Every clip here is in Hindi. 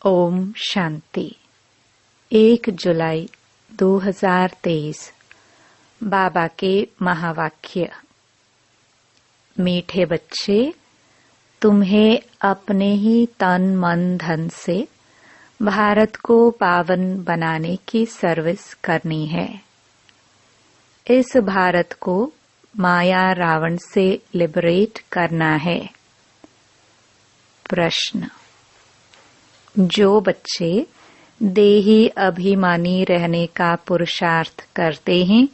ओम शांति। 1 जुलाई 2023 बाबा के महावाक्य। मीठे बच्चे, तुम्हें अपने ही तन मन धन से भारत को पावन बनाने की सर्विस करनी है। इस भारत को माया रावण से लिबरेट करना है। प्रश्न: जो बच्चे देही अभिमानी रहने का पुरुषार्थ करते हैं,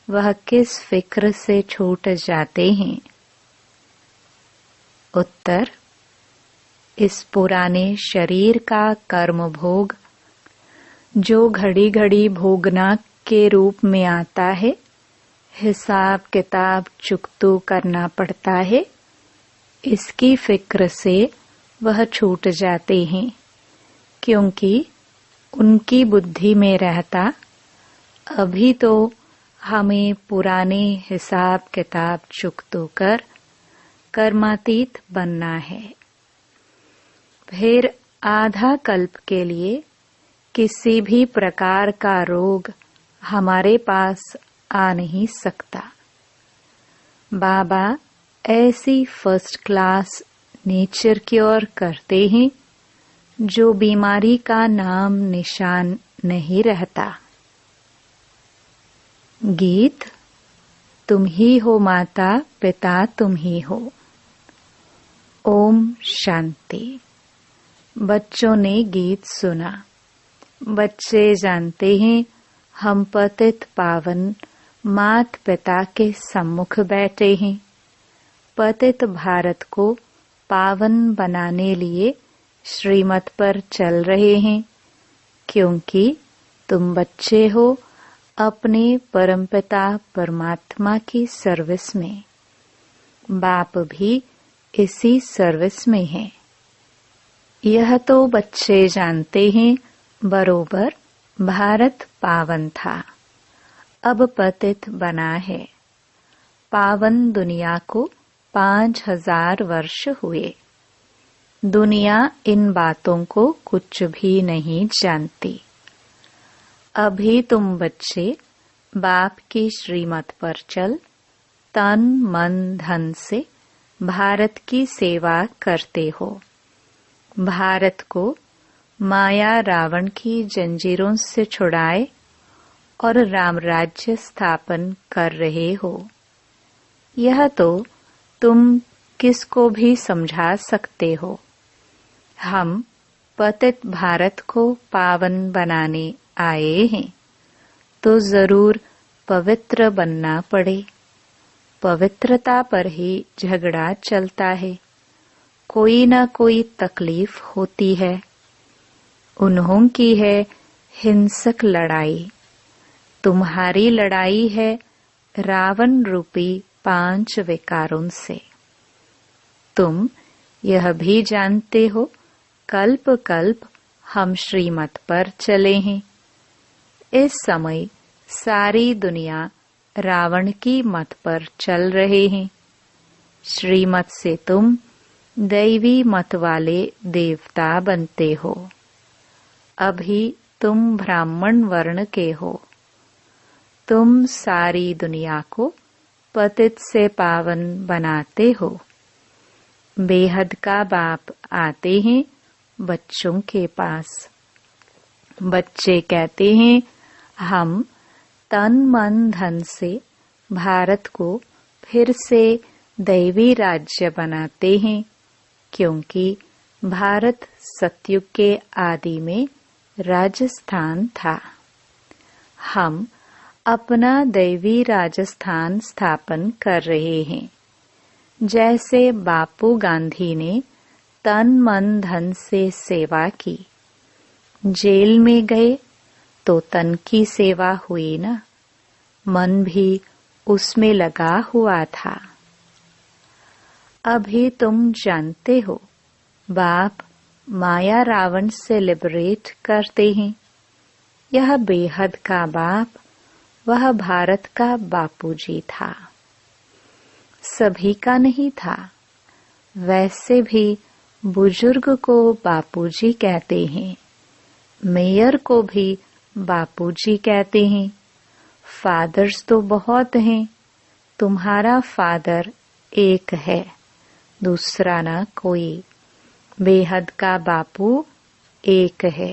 वह किस फिक्र से छूट जाते हैं? उत्तर: इस पुराने शरीर का कर्म भोग जो घड़ी घड़ी भोगना के रूप में आता है, हिसाब किताब चुकतू करना पड़ता है। इसकी फिक्र से वह छूट जाते हैं, क्योंकि उनकी बुद्धि में रहता अभी तो हमें पुराने हिसाब किताब चुकतू कर कर्मातीत बनना है। फिर आधा कल्प के लिए किसी भी प्रकार का रोग हमारे पास आ नहीं सकता। बाबा ऐसी फर्स्ट क्लास नेचर क्योर करते हैं जो बीमारी का नाम निशान नहीं रहता। गीत: तुम ही हो माता पिता, तुम ही हो। ओम शांति। बच्चों ने गीत सुना। बच्चे जानते हैं हम पतित पावन मात पिता के सम्मुख बैठे हैं। पतित भारत को पावन बनाने लिए श्रीमत पर चल रहे हैं, क्योंकि तुम बच्चे हो अपने परमपिता परमात्मा की सर्विस में। बाप भी इसी सर्विस में है। यह तो बच्चे जानते हैं बरोबर भारत पावन था, अब पतित बना है। पावन दुनिया को 5000 वर्ष हुए। दुनिया इन बातों को कुछ भी नहीं जानती। अभी तुम बच्चे बाप की श्रीमत पर चल तन मन धन से भारत की सेवा करते हो। भारत को माया रावण की जंजीरों से छुड़ाए और रामराज्य स्थापन कर रहे हो। यह तो तुम किसको भी समझा सकते हो। हम पतित भारत को पावन बनाने आए हैं, तो जरूर पवित्र बनना पड़े। पवित्रता पर ही झगड़ा चलता है, कोई न कोई तकलीफ होती है। उन्हों की है हिंसक लड़ाई, तुम्हारी लड़ाई है रावण रूपी 5 विकारों से। तुम यह भी जानते हो कल्प कल्प हम श्रीमत पर चले हैं। इस समय सारी दुनिया रावण की मत पर चल रहे हैं। श्रीमत से तुम दैवी मत वाले देवता बनते हो। अभी तुम ब्राह्मण वर्ण के हो। तुम सारी दुनिया को पतित से पावन बनाते हो। बेहद का बाप आते हैं बच्चों के पास। बच्चे कहते हैं हम तन मन धन से भारत को फिर से दैवी राज्य बनाते हैं, क्योंकि भारत सतयुग के आदि में राजस्थान था। हम अपना दैवी राजस्थान स्थापन कर रहे हैं। जैसे बापू गांधी ने तन मन धन से सेवा की। जेल में गए तो तन की सेवा हुई ना, मन भी उसमें लगा हुआ था। अभी तुम जानते हो बाप माया रावण से लिबरेट करते हैं। यह बेहद का बाप, वह भारत का बापूजी था। सभी का नहीं था। वैसे भी बुजुर्ग को बापूजी कहते हैं, मेयर को भी बापूजी कहते हैं। फादर्स तो बहुत हैं, तुम्हारा फादर एक है, दूसरा ना कोई। बेहद का बापू एक है,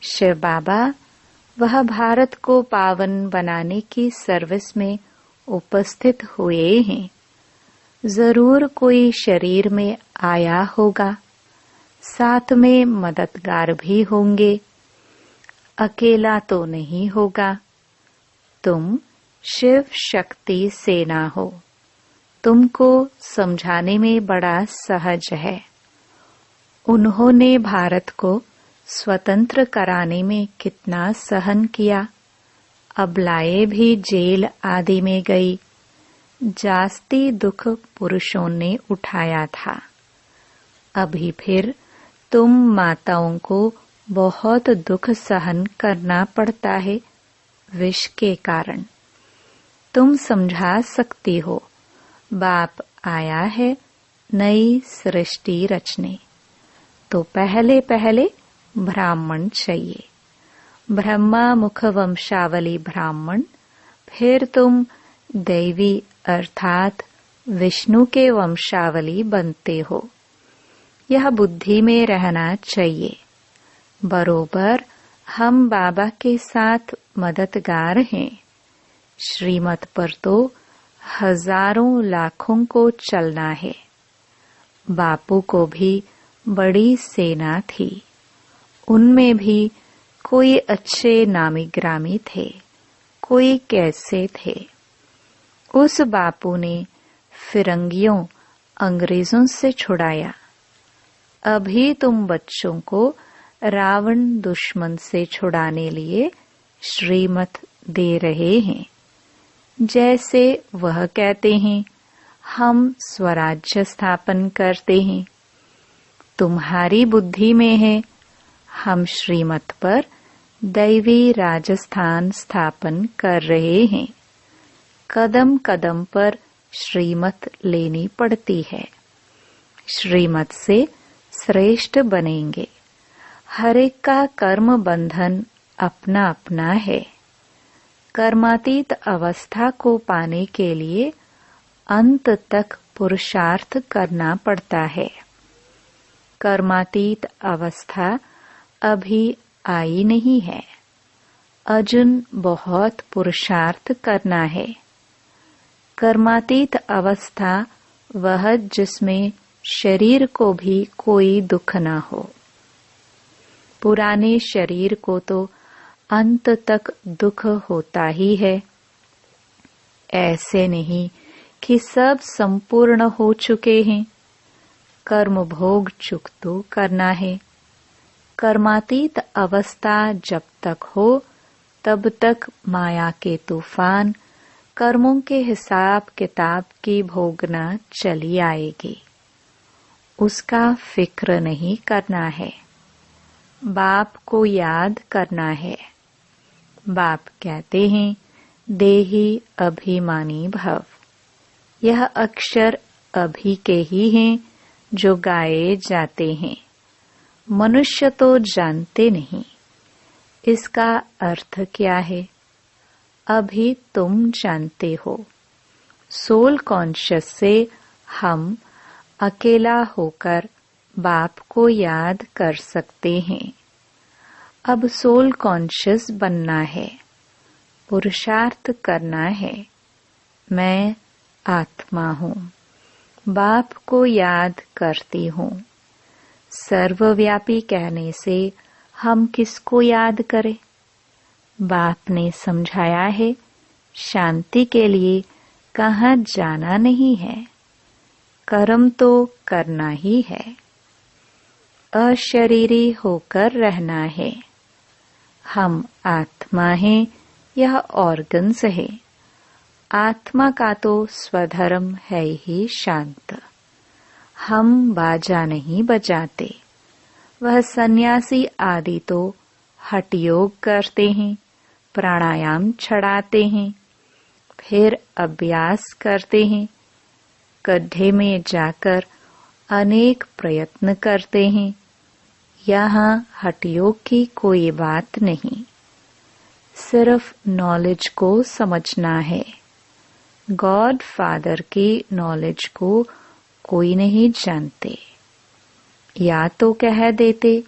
शिव बाबा। वह भारत को पावन बनाने की सर्विस में उपस्थित हुए हैं। जरूर कोई शरीर में आया होगा, साथ में मददगार भी होंगे, अकेला तो नहीं होगा। तुम शिव शक्ति सेना हो, तुमको समझाने में बड़ा सहज है। उन्होंने भारत को स्वतंत्र कराने में कितना सहन किया। अबलाएं भी जेल आदि में गई। जास्ती दुख पुरुषों ने उठाया था। अभी फिर तुम माताओं को बहुत दुख सहन करना पड़ता है विष के कारण। तुम समझा सकती हो, बाप आया है नई सृष्टि रचने, तो पहले पहले ब्राह्मण चाहिए। ब्रह्मा मुख वंशावली ब्राह्मण, फिर तुम दैवी अर्थात विष्णु के वंशावली बनते हो। यह बुद्धि में रहना चाहिए। बरोबर हम बाबा के साथ मददगार हैं। श्रीमत पर तो हजारों लाखों को चलना है। बापू को भी बड़ी सेना थी। उनमें भी कोई अच्छे नामी ग्रामी थे, कोई कैसे थे। उस बापू ने फिरंगियों अंग्रेजों से छुड़ाया। अभी तुम बच्चों को रावण दुश्मन से छुड़ाने लिए श्रीमत दे रहे हैं। जैसे वह कहते हैं, हम स्वराज्य स्थापन करते हैं। तुम्हारी बुद्धि में है, हम श्रीमत पर दैवी राजस्थान स्थापन कर रहे हैं। कदम कदम पर श्रीमत लेनी पड़ती है। श्रीमत से श्रेष्ठ बनेंगे। हर एक का कर्म बंधन अपना अपना है। कर्मातीत अवस्था को पाने के लिए अंत तक पुरुषार्थ करना पड़ता है। कर्मातीत अवस्था अभी आई नहीं है। अजुन बहुत पुरुषार्थ करना है। कर्मातीत अवस्था वह जिसमें शरीर को भी कोई दुख न हो। पुराने शरीर को तो अंत तक दुख होता ही है। ऐसे नहीं कि सब संपूर्ण हो चुके हैं। कर्म भोग चुकतो करना है। कर्मातीत अवस्था जब तक हो तब तक माया के तूफान कर्मों के हिसाब किताब की भोगना चली आएगी। उसका फिक्र नहीं करना है। बाप को याद करना है। बाप कहते हैं, देही अभिमानी भव। यह अक्षर अभी के ही हैं जो गाए जाते हैं। मनुष्य तो जानते नहीं इसका अर्थ क्या है। अभी तुम जानते हो। सोल कॉन्शियस से हम अकेला होकर बाप को याद कर सकते हैं। अब सोल कॉन्शियस बनना है, पुरुषार्थ करना है। मैं आत्मा हूँ, बाप को याद करती हूँ। सर्वव्यापी कहने से हम किसको याद करें? बाप ने समझाया है, शांति के लिए कहाँ जाना नहीं है, कर्म तो करना ही है। अशरीरी होकर रहना है। हम आत्मा हैं, यह ऑर्गन्स है। आत्मा का तो स्वधर्म है ही शांत। हम बाजा नहीं बजाते। वह सन्यासी आदि तो हठ योग करते हैं, प्राणायाम छड़ाते हैं, फिर अभ्यास करते हैं। गड्ढे में जाकर अनेक प्रयत्न करते हैं। यहाँ हठयोग की कोई बात नहीं, सिर्फ नॉलेज को समझना है। गॉड फादर की नॉलेज को कोई नहीं जानते। या तो कह देते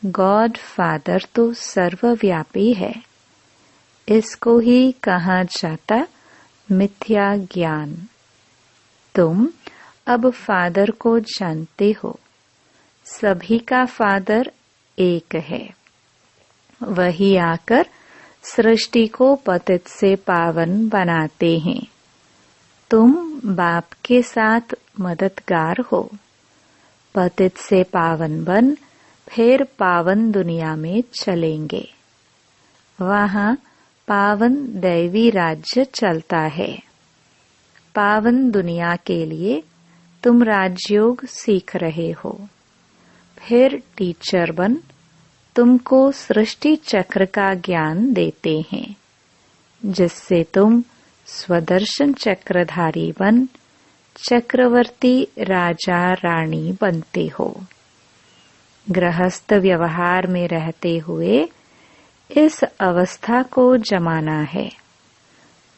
गॉड फादर तो सर्वव्यापी है, इसको ही कहा जाता मिथ्या ज्ञान। तुम अब फादर को जानते हो, सभी का फादर एक है। वही आकर सृष्टि को पतित से पावन बनाते हैं। तुम बाप के साथ मददगार हो। पतित से पावन बन फिर पावन दुनिया में चलेंगे। वहाँ पावन दैवी राज्य चलता है। पावन दुनिया के लिए तुम राजयोग सीख रहे हो। फिर टीचर बन तुमको सृष्टि चक्र का ज्ञान देते हैं, जिससे तुम स्वदर्शन चक्रधारी बन चक्रवर्ती राजा रानी बनते हो। गृहस्थ व्यवहार में रहते हुए इस अवस्था को जमाना है।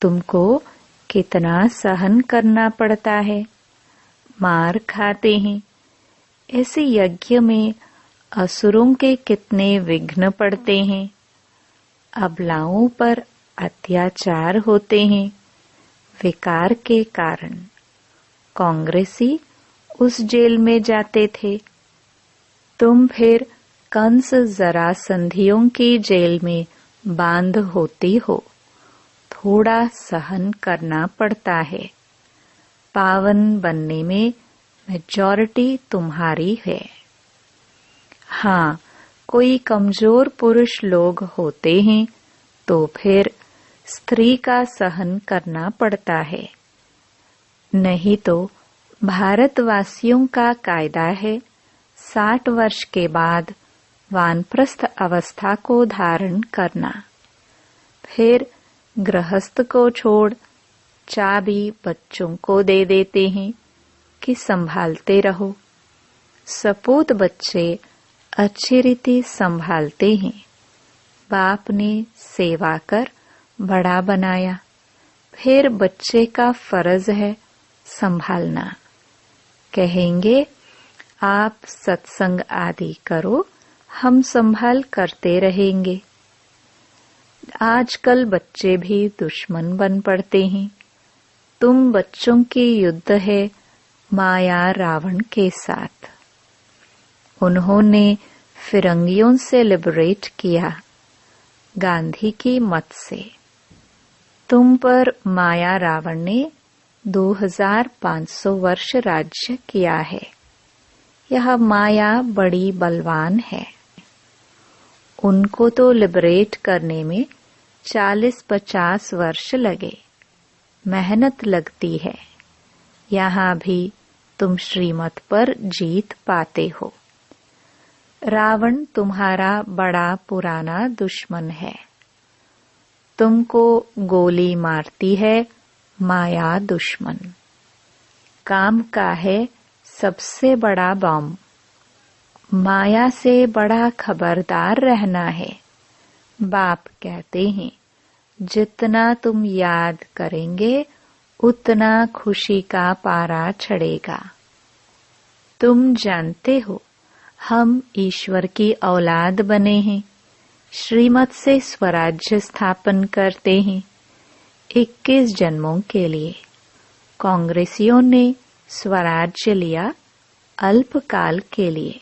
तुमको कितना सहन करना पड़ता है, मार खाते हैं। इस यज्ञ में असुरों के कितने विघ्न पड़ते हैं। अबलाओं पर अत्याचार होते हैं विकार के कारण। कांग्रेसी उस जेल में जाते थे, तुम फिर कंस जरासंधियों की जेल में बांध होती हो। थोड़ा सहन करना पड़ता है। पावन बनने में मेजॉरिटी तुम्हारी है। हाँ, कोई कमजोर पुरुष लोग होते हैं तो फिर स्त्री का सहन करना पड़ता है। नहीं तो भारतवासियों का कायदा है 60 वर्ष के बाद वानप्रस्थ अवस्था को धारण करना। फिर गृहस्थ को छोड़ चाबी बच्चों को दे देते हैं कि संभालते रहो। सपूत बच्चे अच्छी रीति संभालते हैं। बाप ने सेवा कर बड़ा बनाया, फिर बच्चे का फर्ज है संभालना। कहेंगे आप सत्संग आदि करो, हम संभाल करते रहेंगे। आजकल बच्चे भी दुश्मन बन पड़ते हैं। तुम बच्चों की युद्ध है माया रावण के साथ। उन्होंने फिरंगियों से लिबरेट किया गांधी की मत से। तुम पर माया रावण ने 2500 वर्ष राज्य किया है। यह माया बड़ी बलवान है। उनको तो लिबरेट करने में 40-50 वर्ष लगे। मेहनत लगती है। यहाँ भी तुम श्रीमत पर जीत पाते हो। रावण तुम्हारा बड़ा पुराना दुश्मन है। तुमको गोली मारती है माया दुश्मन। काम का है सबसे बड़ा बम। माया से बड़ा खबरदार रहना है। बाप कहते हैं जितना तुम याद करेंगे उतना खुशी का पारा चढ़ेगा। तुम जानते हो हम ईश्वर की औलाद बने हैं। श्रीमत से स्वराज्य स्थापन करते हैं 21 जन्मों के लिए। कांग्रेसियों ने स्वराज्य लिया अल्पकाल के लिए।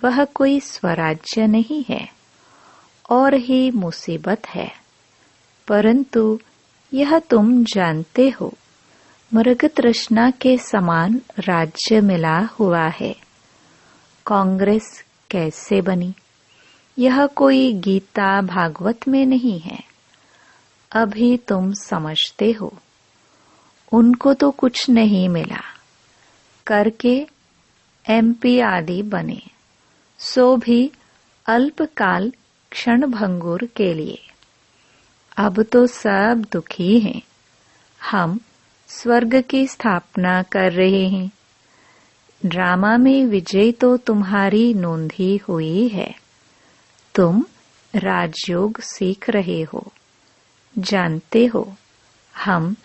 वह कोई स्वराज्य नहीं है और ही मुसीबत है। परंतु यह तुम जानते हो मृग तृष्णा के समान राज्य मिला हुआ है। कांग्रेस कैसे बनी? यह कोई गीता भागवत में नहीं है। अभी तुम समझते हो। उनको तो कुछ नहीं मिला। करके MP आदि बने, सो भी अल्पकाल क्षण भंगुर के लिए। अब तो सब दुखी हैं। हम स्वर्ग की स्थापना कर रहे हैं। ड्रामा में विजय तो तुम्हारी नोंधी हुई है। तुम राजयोग सीख रहे हो। जानते हो, हम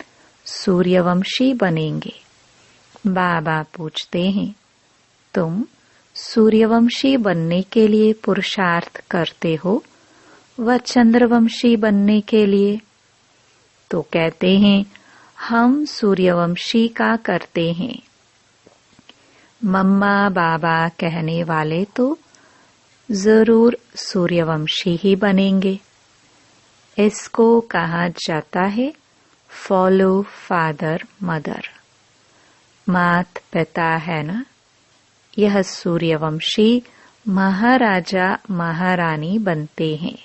सूर्यवंशी बनेंगे। बाबा पूछते हैं, तुम सूर्यवंशी बनने के लिए पुरुषार्थ करते हो व चंद्रवंशी बनने के लिए? तो कहते हैं, हम सूर्यवंशी का करते हैं। मम्मा बाबा कहने वाले तो जरूर सूर्यवंशी ही बनेंगे। इसको कहा जाता है फॉलो फादर मदर। मात पिता है ना, यह सूर्यवंशी महाराजा महारानी बनते हैं।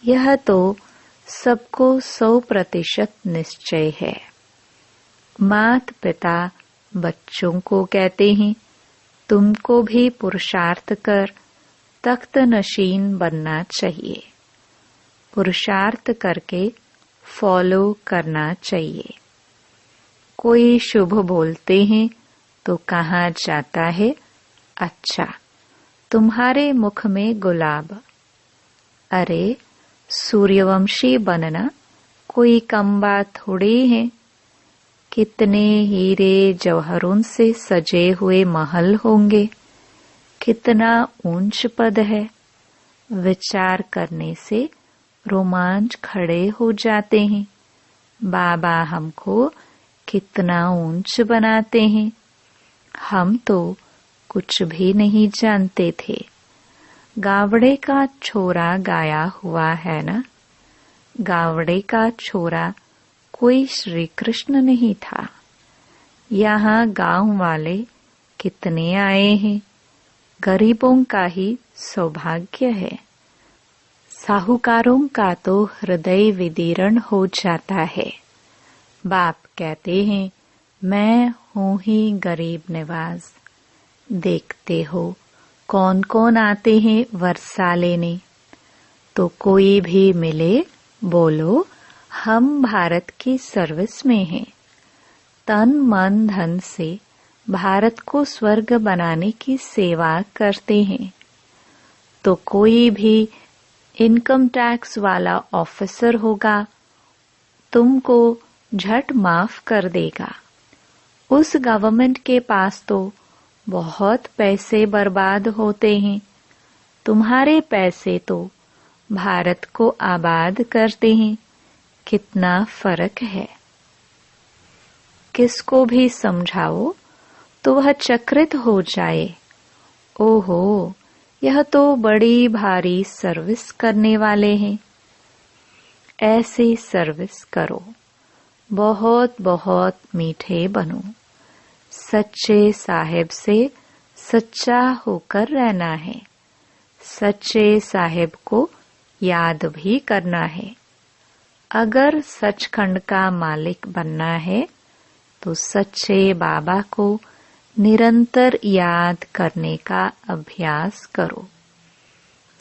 यह तो सबको 100% निश्चय है। मात पिता बच्चों को कहते हैं, तुमको भी पुरुषार्थ कर तख्त नशीन बनना चाहिए। पुरुषार्थ करके फॉलो करना चाहिए। कोई शुभ बोलते हैं तो कहा जाता है, अच्छा तुम्हारे मुख में गुलाब। अरे सूर्यवंशी बनना कोई कम बात थोड़ी है। कितने हीरे जवाहरों से सजे हुए महल होंगे, कितना ऊंच पद है। विचार करने से रोमांच खड़े हो जाते हैं। बाबा हमको कितना ऊंच बनाते हैं। हम तो कुछ भी नहीं जानते थे। गावड़े का छोरा गाया हुआ है ना, गावड़े का छोरा कोई श्री कृष्ण नहीं था। यहाँ गांव वाले कितने आए हैं। गरीबों का ही सौभाग्य है। साहूकारों का तो हृदय विदीर्ण हो जाता है। बाप कहते हैं, मैं हूँ ही गरीब नवाज। देखते हो कौन कौन आते हैं वर्षा लेने। तो कोई भी मिले बोलो, हम भारत की सर्विस में हैं। तन मन धन से भारत को स्वर्ग बनाने की सेवा करते हैं। तो कोई भी इनकम टैक्स वाला ऑफिसर होगा, तुमको झट माफ कर देगा। उस गवर्नमेंट के पास तो बहुत पैसे बर्बाद होते हैं। तुम्हारे पैसे तो भारत को आबाद करते हैं। कितना फर्क है। किसको भी समझाओ तो वह चकित हो जाए। ओहो, यह तो बड़ी भारी सर्विस करने वाले हैं। ऐसी सर्विस करो, बहुत बहुत मीठे बनो। सच्चे साहेब से सच्चा होकर रहना है। सच्चे साहेब को याद भी करना है। अगर सचखंड का मालिक बनना है तो सच्चे बाबा को निरंतर याद करने का अभ्यास करो।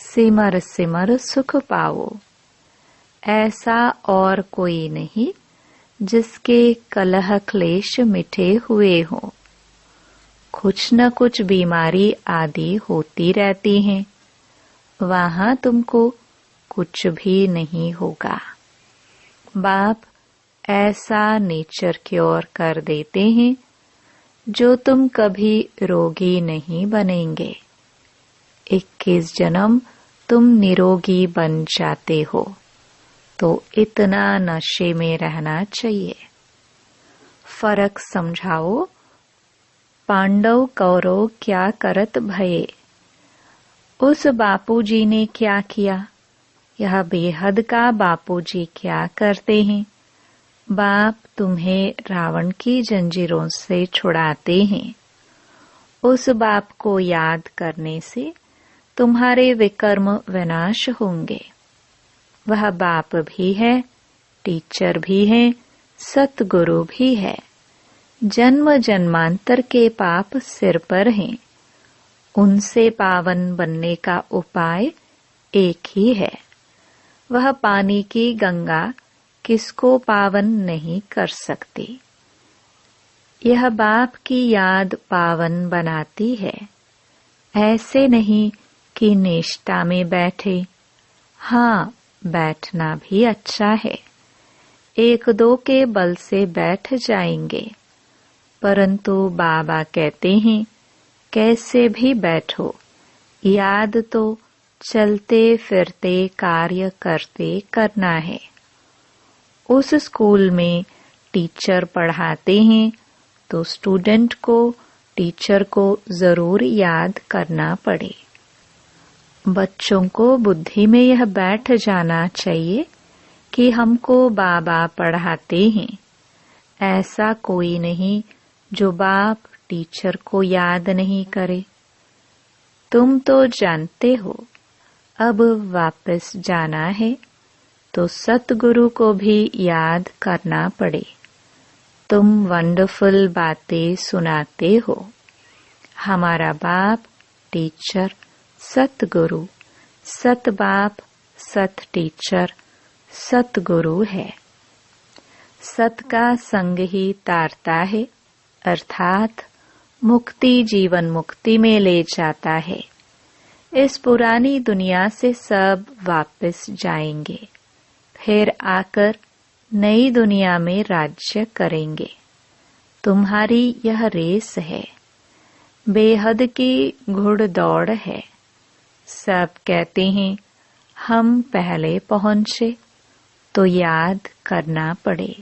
सिमर सिमर सुख पाओ। ऐसा और कोई नहीं जिसके कलह क्लेश मिटे हुए हो। कुछ न कुछ बीमारी आदि होती रहती हैं। वहां तुमको कुछ भी नहीं होगा। बाप ऐसा नेचर क्योर कर देते हैं जो तुम कभी रोगी नहीं बनेंगे। 21 जन्म तुम निरोगी बन जाते हो। तो इतना नशे में रहना चाहिए। फर्क समझाओ। पांडव कौरव क्या करत भये। उस बापूजी ने क्या किया, यह बेहद का बापूजी क्या करते हैं। बाप तुम्हें रावण की जंजीरों से छुड़ाते हैं। उस बाप को याद करने से तुम्हारे विकर्म विनाश होंगे। वह बाप भी है, टीचर भी है, सतगुरु भी है। जन्म जन्मांतर के पाप सिर पर हैं। उनसे पावन बनने का उपाय एक ही है। वह पानी की गंगा किसको पावन नहीं कर सकती। यह बाप की याद पावन बनाती है। ऐसे नहीं कि निष्ठा में बैठे। हाँ, बैठना भी अच्छा है, एक दो के बल से बैठ जाएंगे, परंतु बाबा कहते हैं कैसे भी बैठो, याद तो चलते फिरते कार्य करते करना है। उस स्कूल में टीचर पढ़ाते हैं तो स्टूडेंट को टीचर को जरूर याद करना पड़े। बच्चों को बुद्धि में यह बैठ जाना चाहिए कि हमको बाबा पढ़ाते हैं। ऐसा कोई नहीं जो बाप टीचर को याद नहीं करे। तुम तो जानते हो, अब वापस जाना है तो सतगुरु को भी याद करना पड़े। तुम वंडरफुल बातें सुनाते हो। हमारा बाप टीचर सतगुरु, सत बाप सत टीचर सतगुरु है। सत का संग ही तारता है, अर्थात मुक्ति जीवन मुक्ति में ले जाता है। इस पुरानी दुनिया से सब वापस जाएंगे, फिर आकर नई दुनिया में राज्य करेंगे। तुम्हारी यह रेस है, बेहद की घुड़दौड़ है। सब कहते हैं हम पहले पहुंचे, तो याद करना पड़े।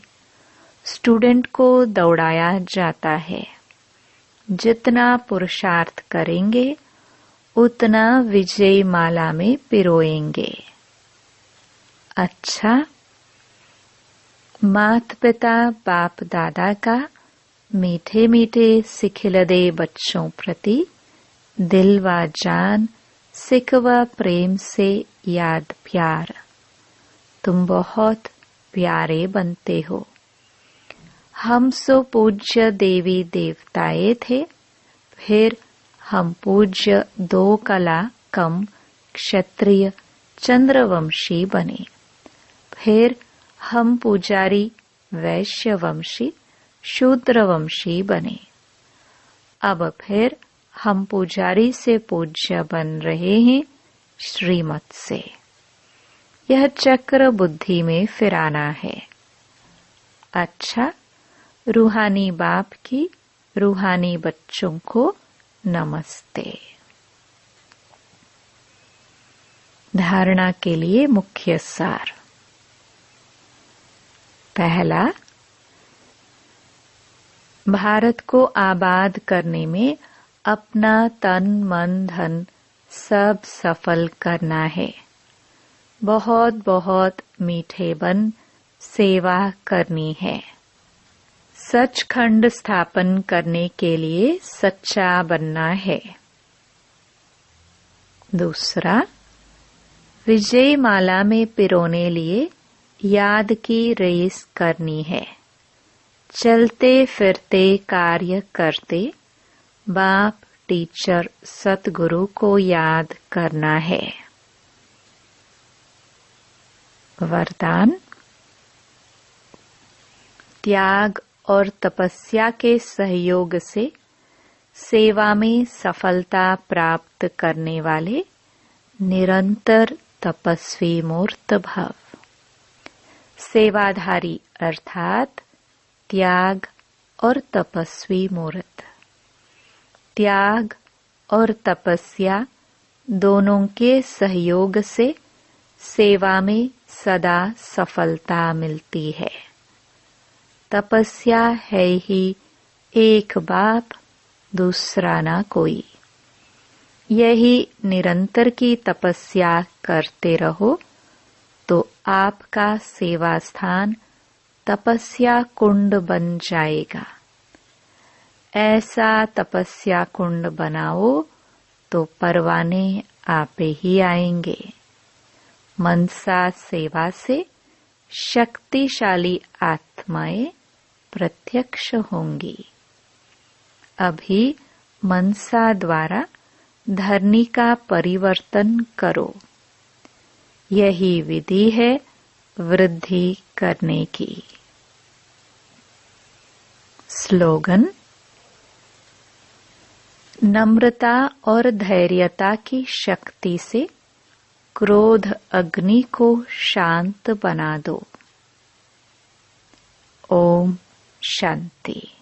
स्टूडेंट को दौड़ाया जाता है। जितना पुरुषार्थ करेंगे उतना विजय माला में पिरोएंगे। अच्छा, माता पिता बाप दादा का मीठे मीठे सिखिलदे बच्चों प्रति दिल व जान सिख व प्रेम से याद प्यार। तुम बहुत प्यारे बनते हो। हम सो पूज्य देवी देवताए थे, फिर हम पूज्य दो कला कम क्षत्रिय चंद्रवंशी बने। फिर हम पुजारी वैश्यवंशी शूद्रवंशी बने। अब फिर हम पुजारी से पूज्य बन रहे हैं श्रीमत से। यह चक्र बुद्धि में फिराना है। अच्छा, रूहानी बाप की रूहानी बच्चों को नमस्ते। धारणा के लिए मुख्य सार। पहला, भारत को आबाद करने में अपना तन मन धन सब सफल करना है। बहुत बहुत मीठे बन सेवा करनी है। सचखंड स्थापन करने के लिए सच्चा बनना है। दूसरा, विजय माला में पिरोने लिए याद की रेस करनी है। चलते फिरते कार्य करते बाप टीचर सतगुरु को याद करना है। वरदान, त्याग और तपस्या के सहयोग से सेवा में सफलता प्राप्त करने वाले निरंतर तपस्वी मूर्त भव। सेवाधारी अर्थात त्याग और तपस्वी मूर्त। त्याग और तपस्या दोनों के सहयोग से सेवा में सदा सफलता मिलती है। तपस्या है ही एक बाप, दूसरा ना कोई। यही निरंतर की तपस्या करते रहो तो आपका सेवा स्थान तपस्या कुंड बन जाएगा। ऐसा तपस्या कुंड बनाओ तो परवाने आपे ही आएंगे। मनसा सेवा से शक्तिशाली आत्माएं प्रत्यक्ष होंगी। अभी मनसा द्वारा धरनी का परिवर्तन करो। यही विधि है वृद्धि करने की। स्लोगन: नम्रता और धैर्यता की शक्ति से क्रोध अग्नि को शांत बना दो। ओम शांति।